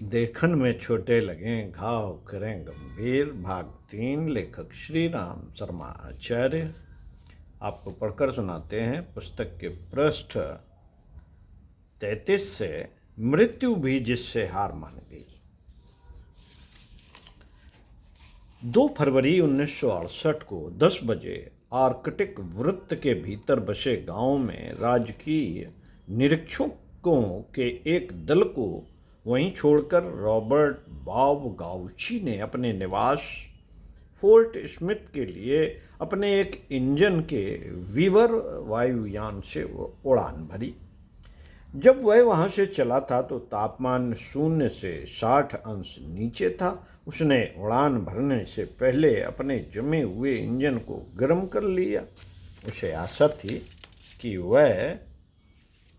देखन में छोटे लगें घाव करें गंभीर। भाग 3। लेखक श्री राम शर्मा आचार्य आपको पढ़कर सुनाते हैं पुस्तक के पृष्ठ 33 से। मृत्यु भी जिससे हार मान गई। 2 फरवरी 1968 को 10 बजे आर्कटिक वृत्त के भीतर बसे गांव में राजकीय निरीक्षकों के एक दल को वहीं छोड़कर रॉबर्ट बॉब गाउची ने अपने निवास फोर्ट स्मिथ के लिए अपने एक इंजन के वीवर वायुयान से उड़ान भरी। जब वह वहां से चला था तो तापमान 0 से 60 अंश नीचे था। उसने उड़ान भरने से पहले अपने जमे हुए इंजन को गर्म कर लिया। उसे आशा थी कि वह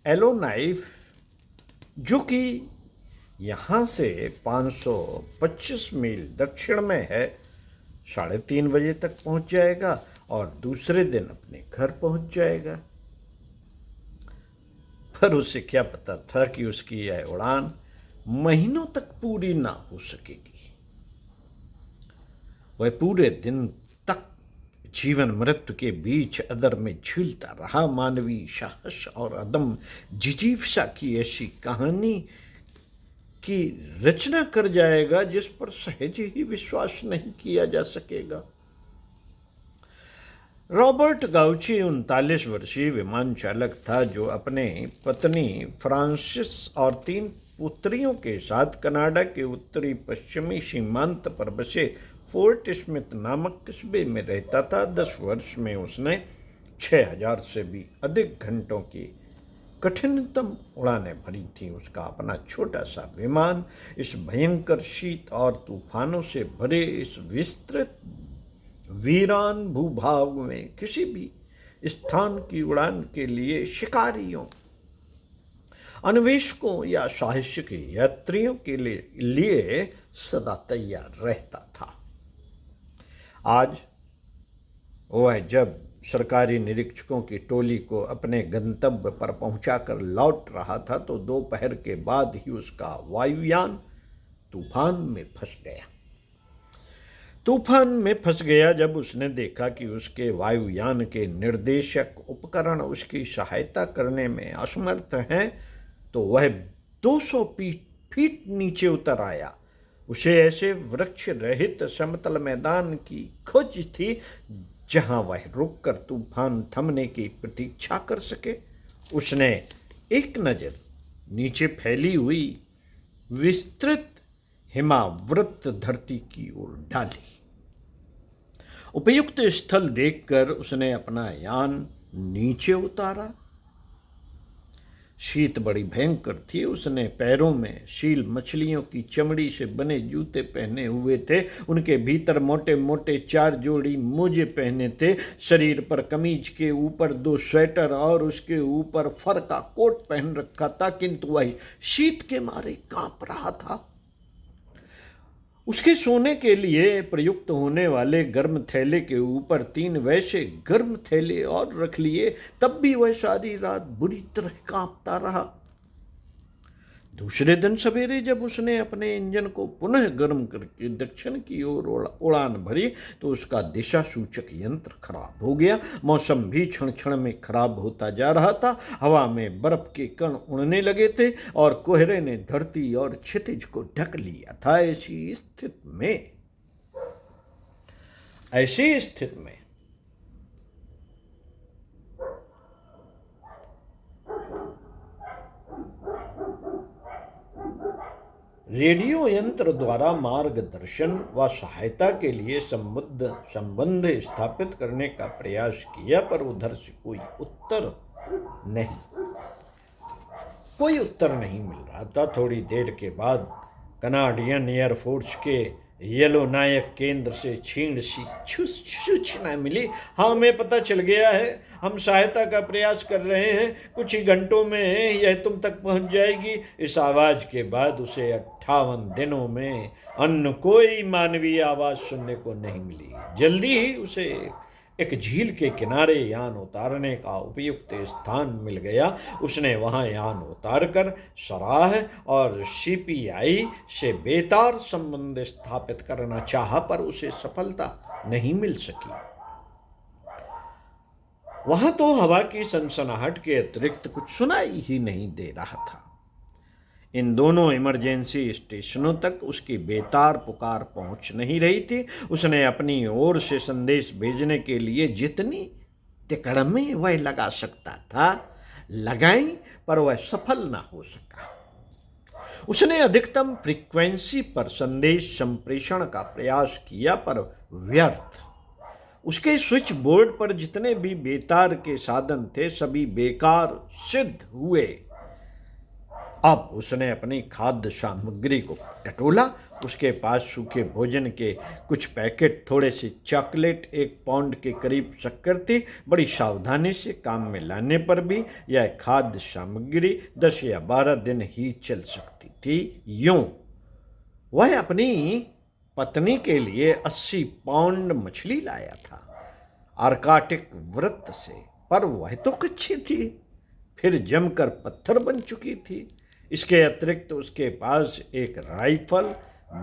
एलोनाइफ, जो कि यहाँ से 525 मील दक्षिण में है, 3:30 बजे तक पहुँच जाएगा और दूसरे दिन अपने घर पहुँच जाएगा। पर उसे क्या पता था कि उसकी यह उड़ान महीनों तक पूरी ना हो सकेगी। वह पूरे दिन तक जीवन मृत्यु के बीच अदर में झूलता रहा। मानवीय साहस और अदम जिजीविषा की ऐसी कहानी की रचना कर जाएगा जिस पर सहज ही विश्वास नहीं किया जा सकेगा। रॉबर्ट गाउची 39 वर्षीय विमान चालक था जो अपने पत्नी फ्रांसिस और 3 पुत्रियों के साथ कनाडा के उत्तरी पश्चिमी सीमांत पर बसे फोर्ट स्मिथ नामक कस्बे में रहता था। 10 वर्ष में उसने 6000 से भी अधिक घंटों की कठिनतम उड़ानें भरी थी। उसका अपना छोटा सा विमान इस भयंकर शीत और तूफानों से भरे इस विस्तृत वीरान भूभाग में किसी भी स्थान की उड़ान के लिए शिकारियों, अन्वेषकों या साहसिक यात्रियों के लिए सदा तैयार रहता था। आज वह जब सरकारी निरीक्षकों की टोली को अपने गंतव्य पर पहुंचाकर लौट रहा था तो दोपहर के बाद ही उसका वायुयान तूफान में फंस गया। जब उसने देखा कि उसके वायुयान के निर्देशक उपकरण उसकी सहायता करने में असमर्थ हैं तो वह 200 फीट नीचे उतर आया। उसे ऐसे वृक्ष रहित समतल मैदान की खोज थी जहां वह रुककर तूफान थमने की प्रतीक्षा कर सके। उसने एक नज़र नीचे फैली हुई विस्तृत हिमावृत धरती की ओर डाली। उपयुक्त स्थल देखकर उसने अपना यान नीचे उतारा। शीत बड़ी भयंकर थी। उसने पैरों में सील मछलियों की चमड़ी से बने जूते पहने हुए थे। उनके भीतर मोटे मोटे 4 जोड़ी मोजे पहने थे। शरीर पर कमीज के ऊपर 2 स्वेटर और उसके ऊपर फर का कोट पहन रखा था, किंतु वह शीत के मारे कांप रहा था। उसके सोने के लिए प्रयुक्त होने वाले गर्म थैले के ऊपर 3 वैसे गर्म थैले और रख लिए। तब भी वह सारी रात बुरी तरह कांपता रहा। दूसरे दिन सवेरे जब उसने अपने इंजन को पुनः गर्म करके दक्षिण की ओर उड़ान भरी तो उसका दिशा सूचक यंत्र खराब हो गया। मौसम भी क्षण क्षण में खराब होता जा रहा था। हवा में बर्फ के कण उड़ने लगे थे और कोहरे ने धरती और क्षितिज को ढक लिया था। ऐसी स्थिति में रेडियो यंत्र द्वारा मार्गदर्शन व सहायता के लिए संबंध स्थापित करने का प्रयास किया, पर उधर से कोई उत्तर नहीं मिल रहा था। थोड़ी देर के बाद कनाडियन एयरफोर्स के येलोनायक केंद्र से क्षीण सी सूचना मिली। हाँ, हमें पता चल गया है, हम सहायता का प्रयास कर रहे हैं, कुछ ही घंटों में यह तुम तक पहुंच जाएगी। इस आवाज़ के बाद उसे 58 दिनों में अन्य कोई मानवीय आवाज़ सुनने को नहीं मिली। जल्दी ही उसे एक झील के किनारे यान उतारने का उपयुक्त स्थान मिल गया। उसने वहां यान उतारकर सराह और सीपीआई से बेतार संबंध स्थापित करना चाहा, पर उसे सफलता नहीं मिल सकी। वहां तो हवा की सनसनाहट के अतिरिक्त कुछ सुनाई ही नहीं दे रहा था। इन दोनों इमरजेंसी स्टेशनों तक उसकी बेतार पुकार पहुंच नहीं रही थी। उसने अपनी ओर से संदेश भेजने के लिए जितनी तिकड़में वह लगा सकता था लगाई, पर वह सफल ना हो सका। उसने अधिकतम फ्रीक्वेंसी पर संदेश संप्रेषण का प्रयास किया, पर व्यर्थ। उसके स्विच बोर्ड पर जितने भी बेतार के साधन थे सभी बेकार सिद्ध हुए। अब उसने अपनी खाद्य सामग्री को टटोला। उसके पास सूखे भोजन के कुछ पैकेट, थोड़े से चॉकलेट, 1 पाउंड के करीब शक्कर थी। बड़ी सावधानी से काम में लाने पर भी यह खाद्य सामग्री 10 या 12 दिन ही चल सकती थी। यूं वह अपनी पत्नी के लिए 80 पाउंड मछली लाया था आर्कटिक वृत्त से, पर वह तो कच्ची थी, फिर जमकर पत्थर बन चुकी थी। इसके अतिरिक्त उसके पास एक राइफल,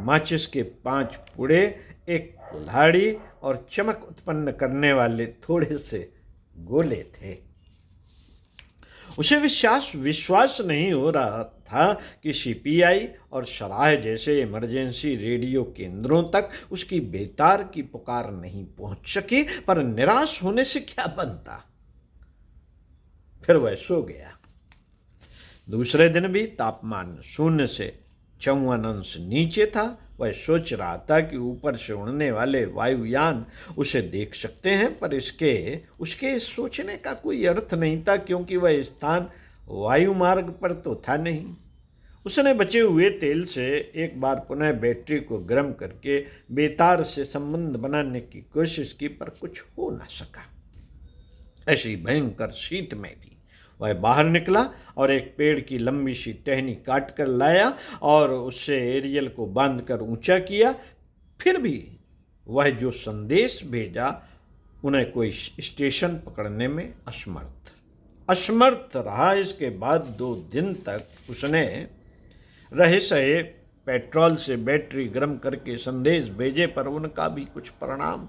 माचिस के 5 पुड़े, एक कुल्हाड़ी और चमक उत्पन्न करने वाले थोड़े से गोले थे। उसे विश्वास नहीं हो रहा था कि सीपीआई और सराह जैसे इमरजेंसी रेडियो केंद्रों तक उसकी बेतार की पुकार नहीं पहुंच सकी, पर निराश होने से क्या बनता। फिर वह सो गया। दूसरे दिन भी तापमान 0 से 54 अंश नीचे था। वह सोच रहा था कि ऊपर से उड़ने वाले वायुयान उसे देख सकते हैं, पर उसके सोचने का कोई अर्थ नहीं था, क्योंकि वह स्थान वायुमार्ग पर तो था नहीं। उसने बचे हुए तेल से एक बार पुनः बैटरी को गर्म करके बेतार से संबंध बनाने की कोशिश की, पर कुछ हो न सका। ऐसी भयंकर शीत में भी वह बाहर निकला और एक पेड़ की लंबी सी टहनी काट कर लाया और उससे एरियल को बांधकर ऊंचा किया। फिर भी वह जो संदेश भेजा उन्हें कोई स्टेशन पकड़ने में असमर्थ रहा। इसके बाद 2 दिन तक उसने रहे सहे पेट्रोल से बैटरी गर्म करके संदेश भेजे, पर उनका भी कुछ परिणाम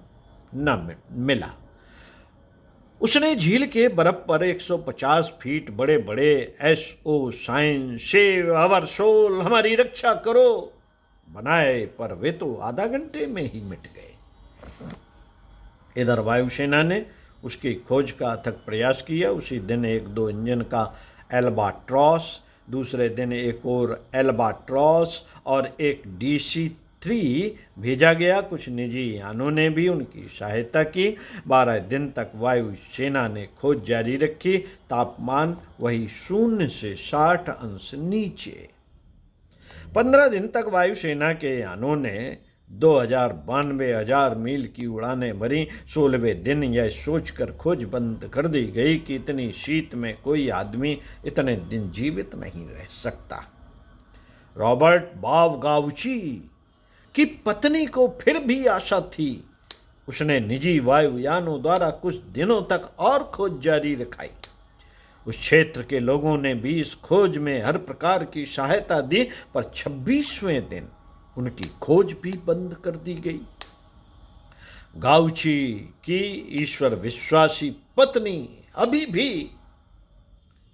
न मिला। उसने झील के बर्फ पर 150 फीट बड़े बड़े SO sign, save our soul, हमारी रक्षा करो बनाए, पर वे तो आधा घंटे में ही मिट गए। इधर वायुसेना ने उसकी खोज का अथक प्रयास किया। उसी दिन 1-2 इंजन का एल्बाट्रॉस, दूसरे दिन एक और एल्बाट्रॉस और एक DC-3 भेजा गया। कुछ निजी यानों ने भी उनकी सहायता की। 12 दिन तक वायुसेना ने खोज जारी रखी। तापमान वही 0 से 60 अंश नीचे। 15 दिन तक वायुसेना के यानों ने 92,000 मील की उड़ानें भरी। 16वें दिन यह सोचकर खोज बंद कर दी गई कि इतनी शीत में कोई आदमी इतने दिन जीवित नहीं रह सकता। रॉबर्ट बावगाउची की पत्नी को फिर भी आशा थी। उसने निजी वायुयानों द्वारा कुछ दिनों तक और खोज जारी रखाई। उस क्षेत्र के लोगों ने भी इस खोज में हर प्रकार की सहायता दी, पर 26वें दिन उनकी खोज भी बंद कर दी गई। गाउची की ईश्वर विश्वासी पत्नी अभी भी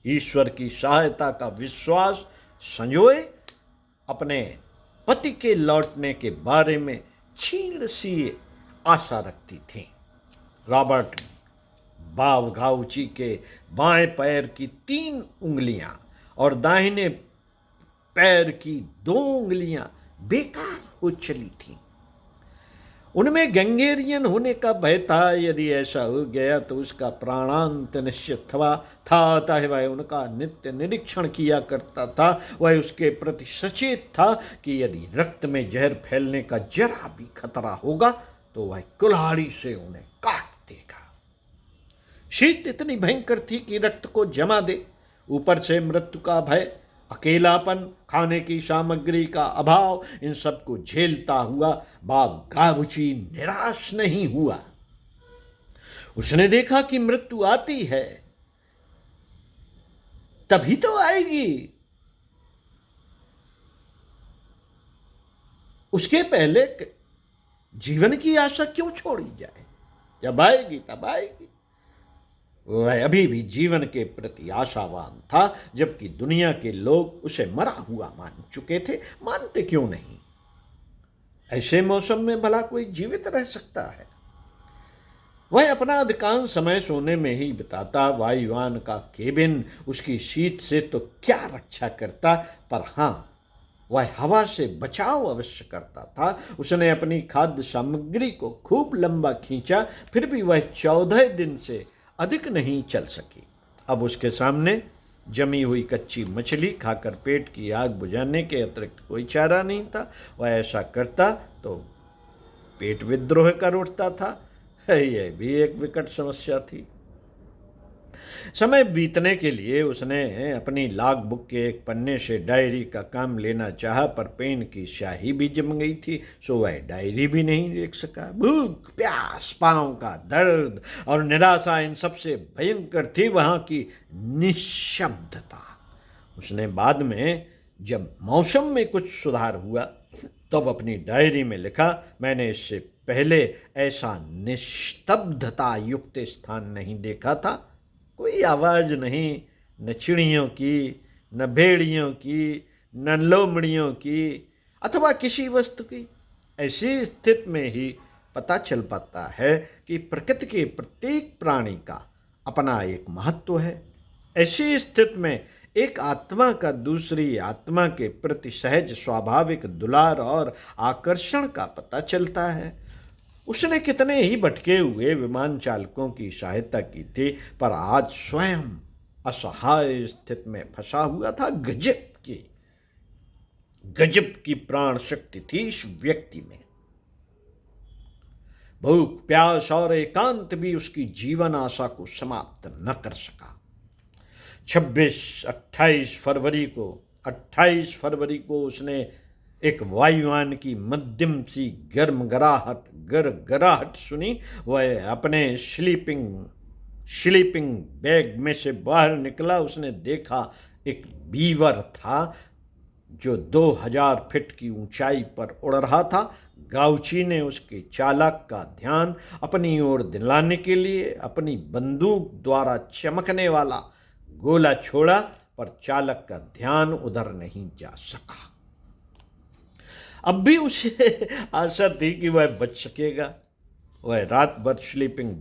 ईश्वर की सहायता का विश्वास संजोए अपने पति के लौटने के बारे में क्षीण सी आशा रखती थी। रॉबर्ट बावगाउची के बाएं पैर की 3 उंगलियां और दाहिने पैर की 2 उंगलियां बेकार हो चली थीं। उनमें गंगेरियन होने का भय था। यदि ऐसा हो गया तो उसका प्राणांत निश्चित था। अतः वह उनका नित्य निरीक्षण किया करता था। वह उसके प्रति सचेत था कि यदि रक्त में जहर फैलने का जरा भी खतरा होगा तो वह कुल्हाड़ी से उन्हें काट देगा। शीत इतनी भयंकर थी कि रक्त को जमा दे। ऊपर से मृत्यु का भय, अकेलापन, खाने की सामग्री का अभाव, इन सब को झेलता हुआ बावगाउची निराश नहीं हुआ। उसने देखा कि मृत्यु आती है, तभी तो आएगी, उसके पहले जीवन की आशा क्यों छोड़ी जाए? जब आएगी तब आएगी। वह अभी भी जीवन के प्रति आशावान था, जबकि दुनिया के लोग उसे मरा हुआ मान चुके थे। मानते क्यों नहीं? ऐसे मौसम में भला कोई जीवित रह सकता है? वह अपना अधिकांश समय सोने में ही बिताता। वायुयान का केबिन उसकी शीत से तो क्या रक्षा करता, पर हाँ, वह हवा से बचाव अवश्य करता था। उसने अपनी खाद्य सामग्री को खूब लंबा खींचा, फिर भी वह 14 दिन से अधिक नहीं चल सकी। अब उसके सामने जमी हुई कच्ची मछली खाकर पेट की आग बुझाने के अतिरिक्त कोई चारा नहीं था। वह ऐसा करता तो पेट विद्रोह कर उठता था। यह भी एक विकट समस्या थी। समय बीतने के लिए उसने अपनी लॉग बुक के एक पन्ने से डायरी का काम लेना चाहा, पर पेन की स्याही भी जम गई थी, सो वह डायरी भी नहीं लिख सका। भूख, प्यास, पांव का दर्द और निराशा, इन सबसे भयंकर थी वहां की निशब्दता। उसने बाद में जब मौसम में कुछ सुधार हुआ तब अपनी डायरी में लिखा, मैंने इससे पहले ऐसा निस्तब्धता युक्त स्थान नहीं देखा था। कोई आवाज़ नहीं, न चिड़ियों की, न भेड़ियों की, न लोमड़ियों की अथवा किसी वस्तु की। ऐसी स्थिति में ही पता चल पाता है कि प्रकृति के प्रत्येक प्राणी का अपना एक महत्व है। ऐसी स्थिति में एक आत्मा का दूसरी आत्मा के प्रति सहज स्वाभाविक दुलार और आकर्षण का पता चलता है। उसने कितने ही भटके हुए विमान चालकों की सहायता की थी, पर आज स्वयं असहाय स्थिति में फंसा हुआ था। गजब की प्राण शक्ति थी इस व्यक्ति में। भूख, प्यास और एकांत भी उसकी जीवन आशा को समाप्त न कर सका। 28 फरवरी को उसने एक वायुयान की मध्यम सी गरगराहट सुनी। वह अपने स्लीपिंग बैग में से बाहर निकला। उसने देखा एक बीवर था जो 2000 फीट की ऊंचाई पर उड़ रहा था। गाउची ने उसके चालक का ध्यान अपनी ओर दिलाने के लिए अपनी बंदूक द्वारा चमकने वाला गोला छोड़ा, पर चालक का ध्यान उधर नहीं जा सका। अब भी उसे आशा थी कि वह बच सकेगा। वह रात भर स्लीपिंग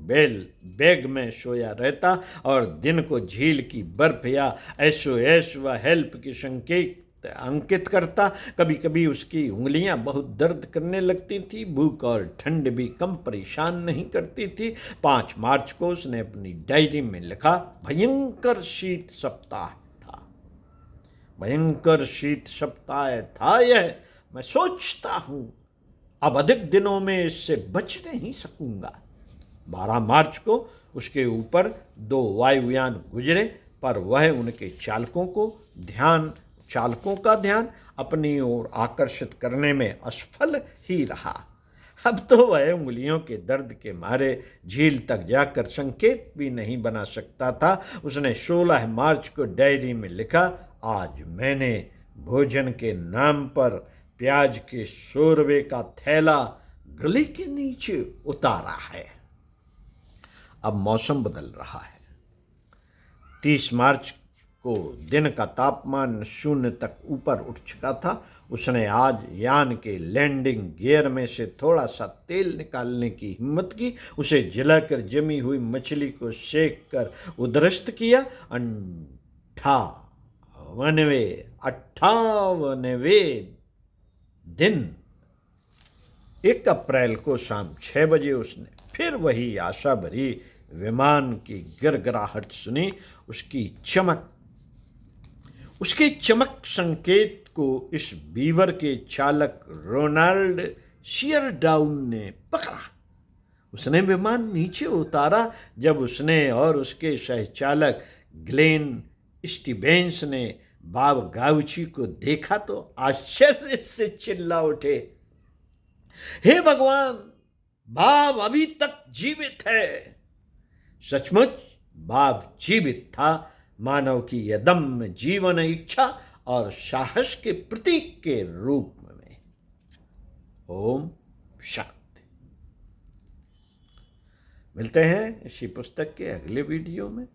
बैग में सोया रहता और दिन को झील की बर्फ या SOS व हेल्प की संकेत अंकित करता। कभी कभी उसकी उंगलियां बहुत दर्द करने लगती थी। भूख और ठंड भी कम परेशान नहीं करती थी। 5 मार्च को उसने अपनी डायरी में लिखा, भयंकर शीत सप्ताह था यह। मैं सोचता हूं अब अधिक दिनों में इससे बच नहीं सकूंगा। 12 मार्च को उसके ऊपर 2 वायुयान गुजरे, पर वह उनके चालकों का ध्यान अपनी ओर आकर्षित करने में असफल ही रहा। अब तो वह उंगलियों के दर्द के मारे झील तक जाकर संकेत भी नहीं बना सकता था। उसने 16 मार्च को डायरी में लिखा, आज मैंने भोजन के नाम पर प्याज के शोरबे का थैला गले के नीचे उतारा है। अब मौसम बदल रहा है। 30 मार्च को दिन का तापमान 0 तक ऊपर उठ चुका था। उसने आज यान के लैंडिंग गियर में से थोड़ा सा तेल निकालने की हिम्मत की। उसे जलाकर जमी हुई मछली को सेक कर उद्रस्त किया। 58वें दिन 1 अप्रैल को शाम 6 बजे उसने फिर वही आशा भरी विमान की गिरगिराहट सुनी। उसके चमक संकेत को इस बीवर के चालक रोनाल्ड शियरडाउन ने पकड़ा। उसने विमान नीचे उतारा। जब उसने और उसके सहचालक ग्लेन स्टीवेंस ने बाब गाउची को देखा तो आश्चर्य से चिल्ला उठे, हे भगवान, बाब अभी तक जीवित है। सचमुच बाघ जीवित था, मानव की यदम्य जीवन इच्छा और साहस के प्रतीक के रूप में। ओम शांति। मिलते हैं इसी पुस्तक के अगले वीडियो में।